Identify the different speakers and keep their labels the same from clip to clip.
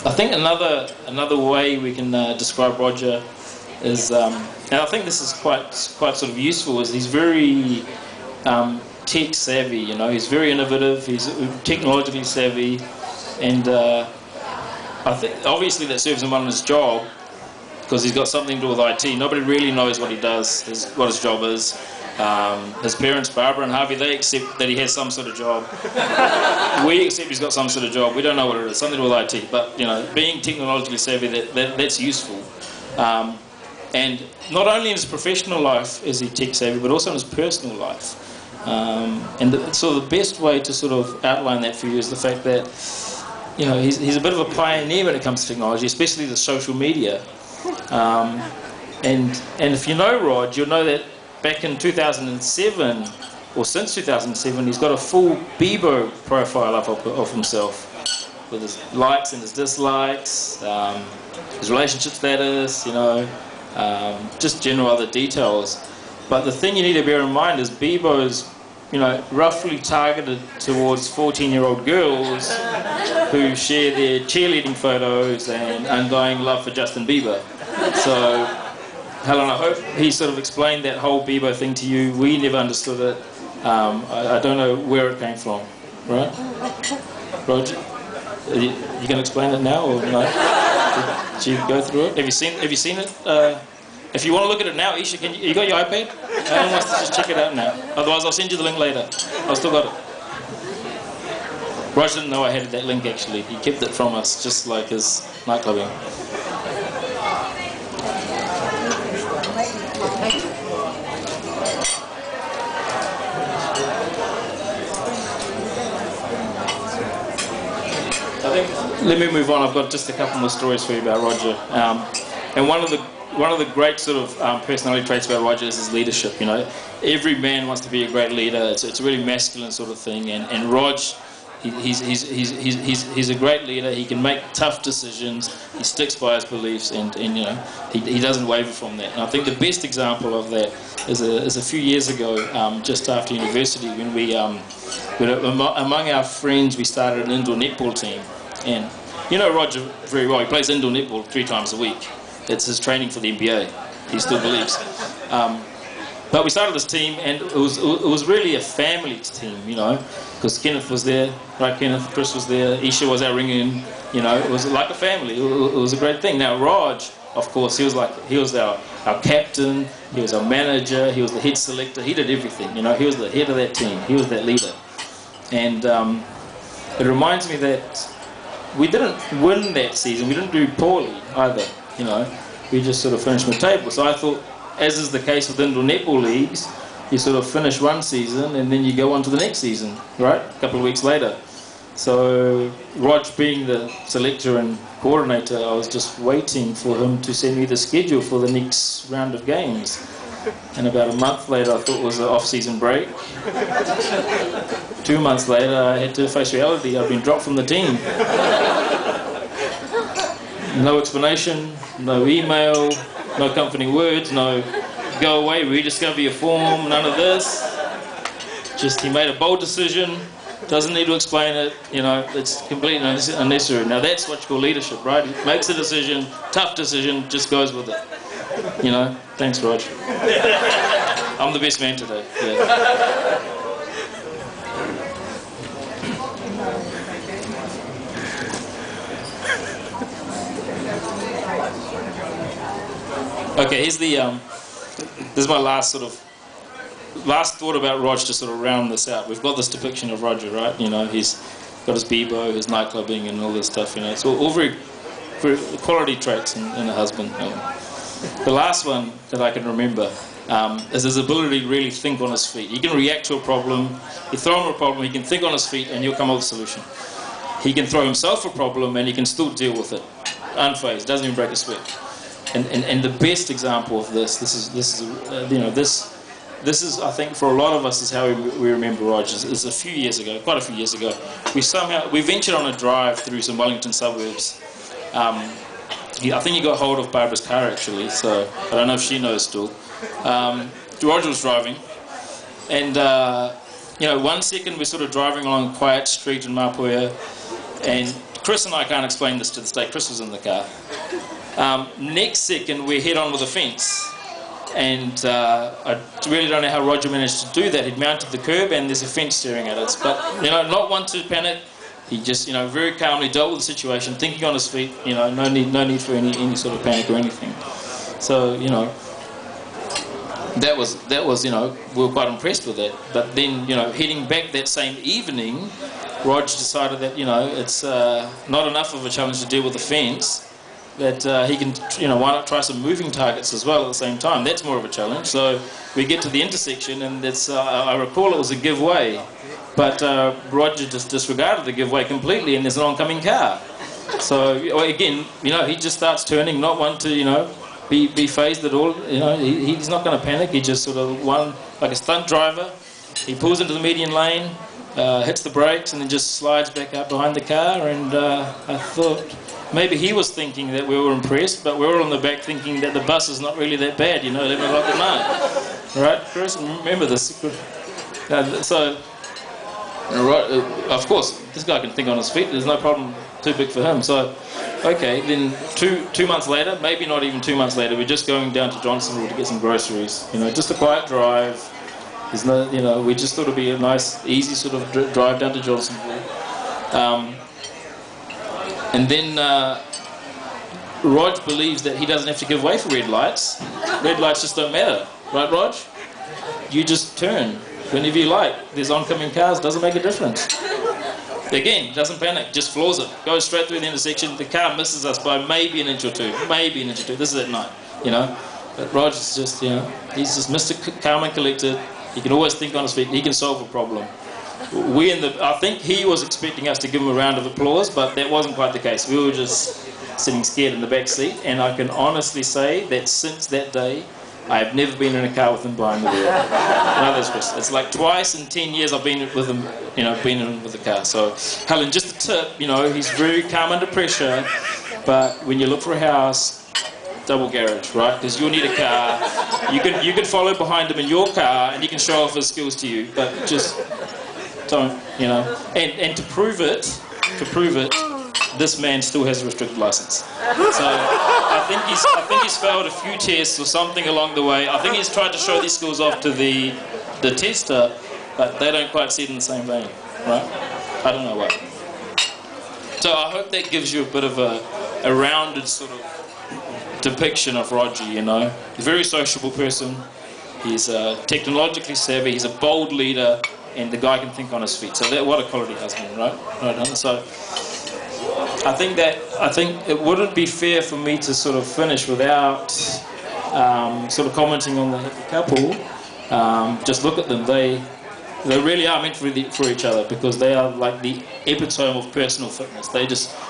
Speaker 1: I think another way we can describe Roger is, and I think this is quite sort of useful, is he's very tech savvy. You know, he's very innovative. He's technologically savvy, and I think obviously that serves him well in his job because he's got something to do with IT. Nobody really knows what he does, what his job is. His parents, Barbara and Harvey, they accept that he has some sort of job. We accept he's got some sort of job. We don't know what it is, something with IT. But, you know, being technologically savvy, that's useful. And not only in his professional life is he tech savvy, but also in his personal life. So the best way to sort of outline that for you is the fact that, you know, he's a bit of a pioneer when it comes to technology, especially the social media. And if you know Rod, you'll know that back in 2007, or since 2007, he's got a full Bebo profile up of himself, with his likes and his dislikes, his relationship status, you know, just general other details. But the thing you need to bear in mind is Bebo is, you know, roughly targeted towards 14-year-old girls who share their cheerleading photos and undying love for Justin Bieber. So, Helen, I hope he sort of explained that whole Bebo thing to you. We never understood it. I don't know where it came from, right? Roger, you going to explain it now or no? Did you go through it? Have you seen it? If you want to look at it now, Isha, you got your iPad? Alan wants to just check it out now. Otherwise, I'll send you the link later. I've still got it. Roger didn't know I had that link actually. He kept it from us, just like his nightclubbing. Let me move on. I've got just a couple more stories for you about Roger. And one of the great sort of personality traits about Roger is his leadership. You know, every man wants to be a great leader. It's a really masculine sort of thing. And Rog, he's a great leader. He can make tough decisions. He sticks by his beliefs, and you know, he doesn't waver from that. And I think the best example of that is a few years ago, just after university, when we among our friends we started an indoor netball team. And you know Roger very well. He plays indoor netball 3 times a week. It's his training for the NBA. He still believes. But we started this team, and it was really a family team, you know, because Kenneth was there, right? Kenneth, Chris was there, Isha was our ring-in. You know, it was like a family. It was a great thing. Now Raj, of course, he was our captain. He was our manager. He was the head selector. He did everything. You know, he was the head of that team. He was that leader. And it reminds me that we didn't win that season. We didn't do poorly either, you know. We just sort of finished mid-table. So I thought, as is the case with indoor netball leagues, you sort of finish one season and then you go on to the next season, right? A couple of weeks later. So Rog being the selector and coordinator, I was just waiting for him to send me the schedule for the next round of games. And about a month later, I thought it was an off-season break. 2 months later, I had to face reality. I'd been dropped from the team. No explanation, no email, no comforting words, no go away, rediscover your form, none of this. Just he made a bold decision, doesn't need to explain it, you know, it's completely unnecessary. Now that's what you call leadership, right? He makes a decision, tough decision, just goes with it. You know, thanks, Rog. I'm the best man today. Yeah. Okay, here's the this is my last thought about Rog to sort of round this out. We've got this depiction of Roger, right? You know, he's got his Bebo, his nightclubbing, and all this stuff. You know, it's all very quality traits in a husband. The last one that I can remember is his ability to really think on his feet. He can react to a problem. You throw him a problem, he can think on his feet, and he'll come up with a solution. He can throw himself a problem, and he can still deal with it, unfazed, doesn't even break a sweat. And the best example of this is I think for a lot of us is how we remember Rogers. Is a few years ago, quite a few years ago, we ventured on a drive through some Wellington suburbs. I think he got hold of Barbara's car actually, so I don't know if she knows still. Roger was driving, and you know, 1 second we're sort of driving along a quiet street in Mapuia, and Chris and I can't explain this to this day. Chris was in the car. Next second, we head on with the fence. And I really don't know how Roger managed to do that. He'd mounted the curb and there's a fence staring at us. But, you know, not one to panic. He just, you know, very calmly dealt with the situation, thinking on his feet, you know, no need for any sort of panic or anything. So, you know, that was, you know, we were quite impressed with that. But then, you know, heading back that same evening, Roger decided that, you know, it's not enough of a challenge to deal with the fence, that he can, you know, why not try some moving targets as well at the same time. That's more of a challenge. So we get to the intersection, and that's, I recall it was a giveaway, but Roger just disregarded the giveaway completely, and there's an oncoming car. So again, you know, he just starts turning, not one to, you know, be phased at all. You know, he's not going to panic. He just sort of, like a stunt driver, he pulls into the median lane, hits the brakes, and then just slides back up behind the car. And I thought maybe he was thinking that we were impressed, but we're all in the back thinking that the bus is not really that bad, you know, 11 o'clock at night. Right, Chris? Remember this. So, right, of course, this guy can think on his feet. There's no problem too big for him. So, okay, then two months later, maybe not even 2 months later, we're just going down to Johnsonville to get some groceries. You know, just a quiet drive. There's no, you know, we just thought it'd be a nice, easy sort of drive down to Johnsonville. And then Rog believes that he doesn't have to give way for red lights. Red lights just don't matter. Right, Rog? You just turn whenever you like. There's oncoming cars, doesn't make a difference. Again, doesn't panic, just floors it. Goes straight through the intersection. The car misses us by maybe an inch or two. Maybe an inch or two. This is at night, you know. But Rog is just, you know, he's just Mr. Calm and collected. He can always think on his feet. He can solve a problem. I think he was expecting us to give him a round of applause, but that wasn't quite the case. We were just sitting scared in the back seat, and I can honestly say that since that day, I have never been in a car with him behind the wheel. No, that's Chris. It's like twice in 10 years I've been with him, you know, been in with the car. So, Helen, just a tip, you know, he's very calm under pressure, but when you look for a house, double garage, right? Because you'll need a car. You can follow behind him in your car, and he can show off his skills to you, but just don't, you know. And to prove it, this man still has a restricted license. So I think he's failed a few tests or something along the way. I think he's tried to show these skills off to the tester, but they don't quite see it in the same vein, right? I don't know why. So I hope that gives you a bit of a rounded sort of depiction of Roger, you know. He's a very sociable person. He's technologically savvy. He's a bold leader, and the guy can think on his feet. So what a quality husband, right? So I think it wouldn't be fair for me to sort of finish without sort of commenting on the happy couple. Just look at them. They really are meant for each other, because they are like the epitome of personal fitness.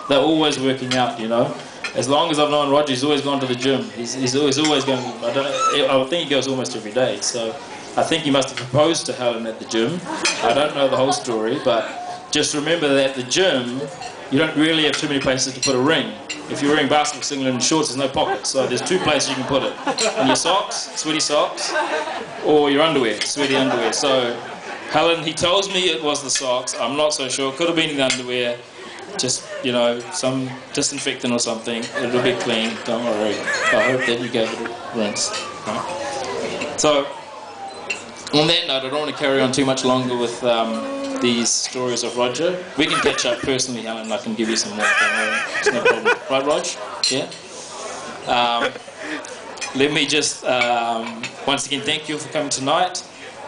Speaker 1: They're always working out, you know. As long as I've known Roger, he's always gone to the gym. He's always going. I think he goes almost every day. So I think he must have proposed to Helen at the gym. I don't know the whole story, but just remember that at the gym, you don't really have too many places to put a ring. If you're wearing basketball singlet and shorts, there's no pockets. So there's two places you can put it. In your socks, sweaty socks, or your underwear, sweaty underwear. So Helen, he tells me it was the socks. I'm not so sure. Could have been the underwear. Just, you know, some disinfectant or something. It'll be clean, don't worry. I hope that you gave it a rinse. Right? So, on that note, I don't want to carry on too much longer with these stories of Roger. We can catch up personally, Helen. I can give you some more. Don't worry. It's no problem. Right, Rog? Yeah? Let me just, once again, thank you for coming tonight.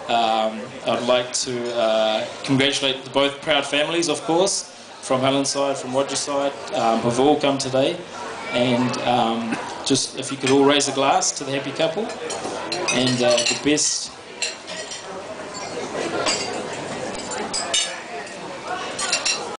Speaker 1: I'd like to congratulate both proud families, of course, from Helen's side, from Roger's side, who've all come today. And just, if you could all raise a glass to the happy couple, and the best